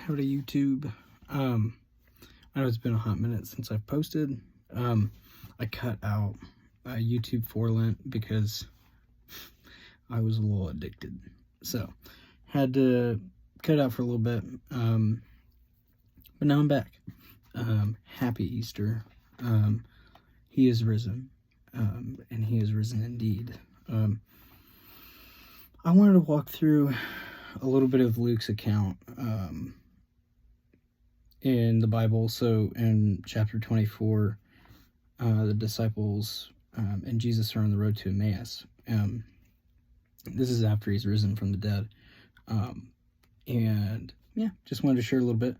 Howdy YouTube. I know it's been a hot minute since I've posted. I cut out YouTube for Lent because I was a little addicted. So, had to cut it out for a little bit. But now I'm back. Happy Easter. He is risen. And he is risen indeed. I wanted to walk through a little bit of Luke's account in the Bible. So in chapter 24, the disciples and Jesus are on the road to Emmaus. This is after he's risen from the dead. And yeah, just wanted to share a little bit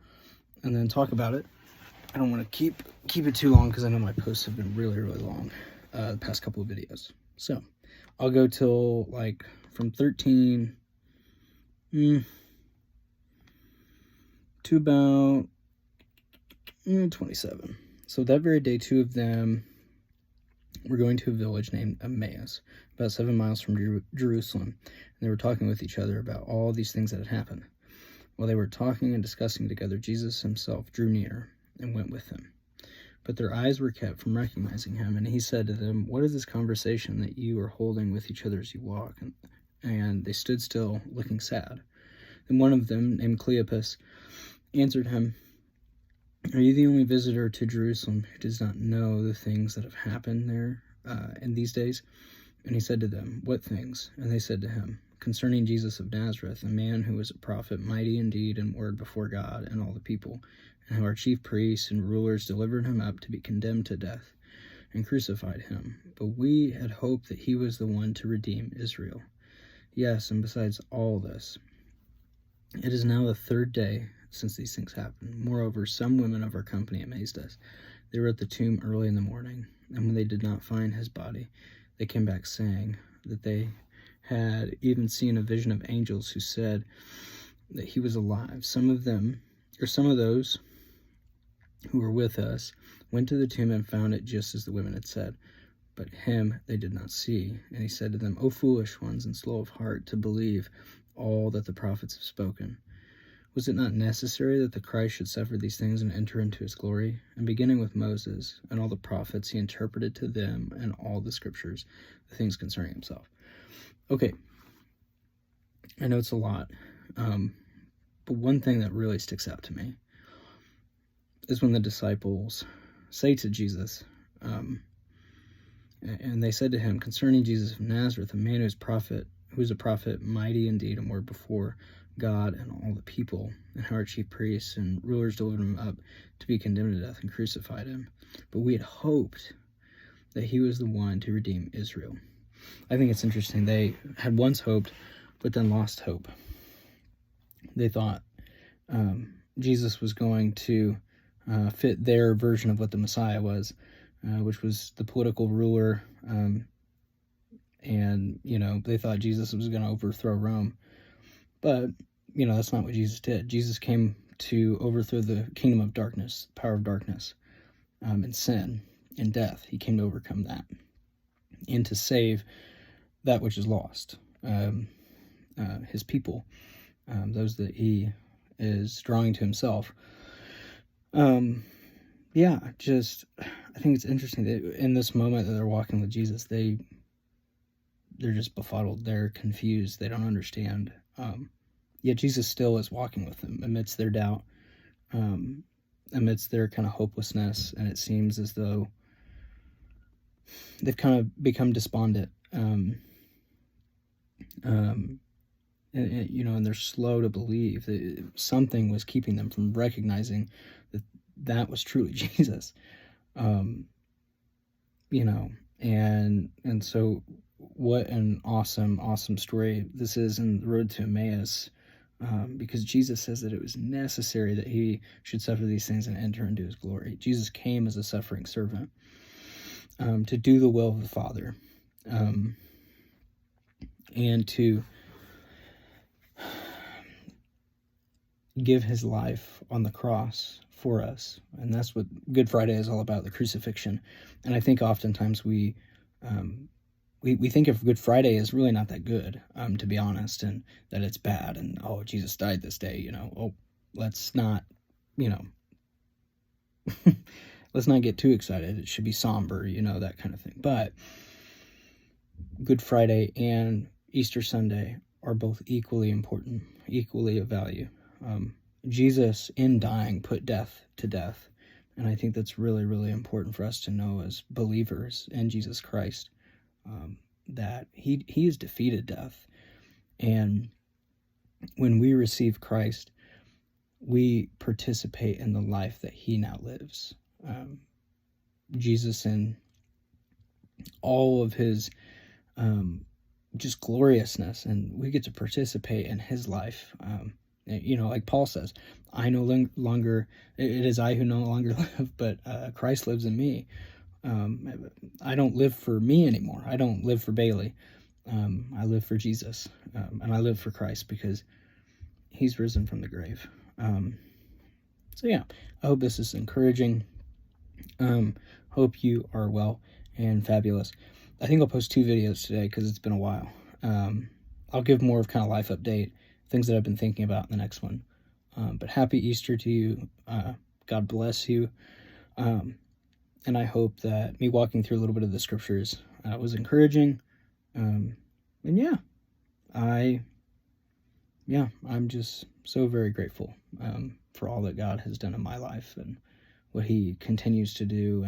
and then talk about it. I don't want to keep it too long because I know my posts have been really long the past couple of videos. So I'll go till like from 13 to about 27. So that very day, two of them were going to a village named Emmaus, about 7 miles from Jerusalem, and they were talking with each other about all these things that had happened. While they were talking and discussing together, Jesus himself drew near and went with them. But their eyes were kept from recognizing him, and he said to them, "What is this conversation that you are holding with each other as you walk?" And they stood still, looking sad. And one of them, named Cleopas, answered him, "Are you the only visitor to Jerusalem who does not know the things that have happened there in these days?" And he said to them, "What things?" And they said to him, "Concerning Jesus of Nazareth, a man who was a prophet, mighty in deed and word before God and all the people, and how our chief priests and rulers delivered him up to be condemned to death and crucified him. But we had hoped that he was the one to redeem Israel. Yes, and besides all this, it is now the third day since these things happened. Moreover, some women of our company amazed us. They were at the tomb early in the morning, and when they did not find his body, they came back saying that they had even seen a vision of angels who said that he was alive. Some of those who were with us went to the tomb and found it just as the women had said, but him they did not see. And he said to them, O foolish ones and slow of heart to believe all that the prophets have spoken. Was it not necessary that the Christ should suffer these things and enter into his glory? And beginning with Moses and all the prophets, he interpreted to them and all the scriptures the things concerning himself. Okay, I know it's a lot, but one thing that really sticks out to me is when the disciples say to Jesus, and they said to him, concerning Jesus of Nazareth, a man who is a prophet, mighty indeed and word before God and all the people, and how our chief priests and rulers delivered him up to be condemned to death and crucified him. But we had hoped that he was the one to redeem Israel. I think it's interesting. They had once hoped, but then lost hope. They thought Jesus was going to fit their version of what the Messiah was, which was the political ruler, and, they thought Jesus was going to overthrow Rome. But, that's not what Jesus did. Jesus came to overthrow the kingdom of darkness, power of darkness, and sin and death. He came to overcome that and to save that which is lost, his people, those that he is drawing to himself. I think it's interesting that in this moment that they're walking with Jesus, they're just befuddled. They're confused. They don't understand. Yet Jesus still is walking with them amidst their doubt, amidst their kind of hopelessness. And it seems as though they've kind of become despondent. And they're slow to believe that something was keeping them from recognizing that was truly Jesus. And so what an awesome story this is in the road to Emmaus, because Jesus says that it was necessary that he should suffer these things and enter into his glory. Jesus came as a suffering servant, to do the will of the Father, and to give his life on the cross for us. And that's what Good Friday is all about, the crucifixion. And I think oftentimes we think of Good Friday as really not that good, to be honest, and that it's bad, and, oh, Jesus died this day, let's not, you know, let's not get too excited. It should be somber, that kind of thing. But Good Friday and Easter Sunday are both equally important, equally of value. Jesus, in dying, put death to death. And I think that's really, really important for us to know as believers in Jesus Christ, that he has defeated death. And when we receive Christ, we participate in the life that he now lives. Jesus, in all of his just gloriousness, and we get to participate in his life. Like Paul says, I no longer, it is I who no longer live, but Christ lives in me. I don't live for me anymore. I don't live for Bailey. I live for Jesus, and I live for Christ because he's risen from the grave. So yeah, I hope this is encouraging. Hope you are well and fabulous. I think I'll post 2 videos today because it's been a while. I'll give more of kind of life update, things that I've been thinking about in the next one. But happy Easter to you. God bless you. And I hope that me walking through a little bit of the scriptures was encouraging. And I'm just so very grateful for all that God has done in my life and what he continues to do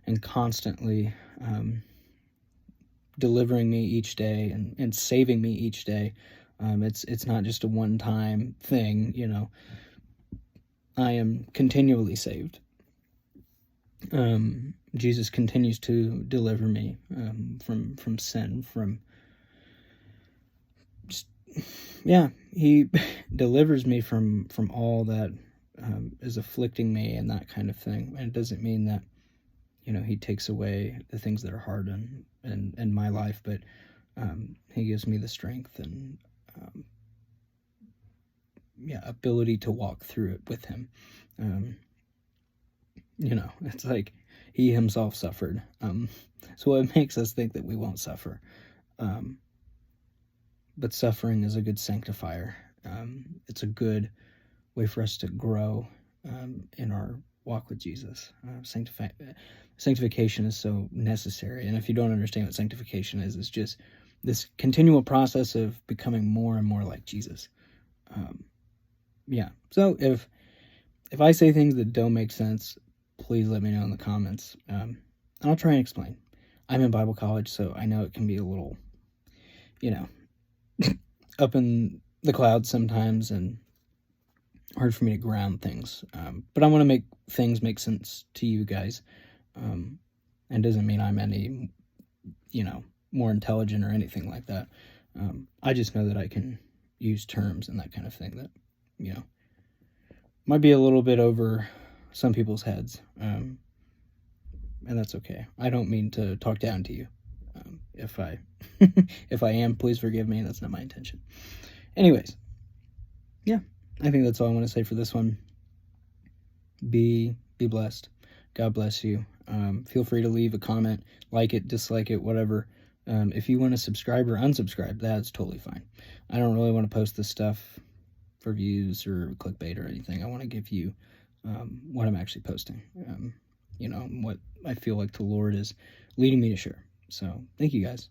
and constantly delivering me each day and saving me each day. It's not just a one-time thing, I am continually saved. Jesus continues to deliver me from sin, he delivers me from all that is afflicting me and that kind of thing. And it doesn't mean that he takes away the things that are hard in my life, but he gives me the strength and ability to walk through it with him. It's like he himself suffered. So it makes us think that we won't suffer. But suffering is a good sanctifier. It's a good way for us to grow in our walk with Jesus. Sanctification is so necessary. And if you don't understand what sanctification is, it's just this continual process of becoming more and more like Jesus. So if I say things that don't make sense, please let me know in the comments. And I'll try and explain. I'm in Bible college, so I know it can be a little, up in the clouds sometimes and hard for me to ground things. But I want to make things make sense to you guys. And doesn't mean I'm any, more intelligent or anything like that. I just know that I can use terms and that kind of thing that, might be a little bit over some people's heads. And that's okay. I don't mean to talk down to you. If I am, please forgive me. That's not my intention. Anyways, I think that's all I want to say for this one. Be blessed. God bless you. Feel free to leave a comment, like it, dislike it, whatever. If you want to subscribe or unsubscribe, that's totally fine. I don't really want to post this stuff for views or clickbait or anything. I want to give you what I'm actually posting, what I feel like the Lord is leading me to share. So thank you guys.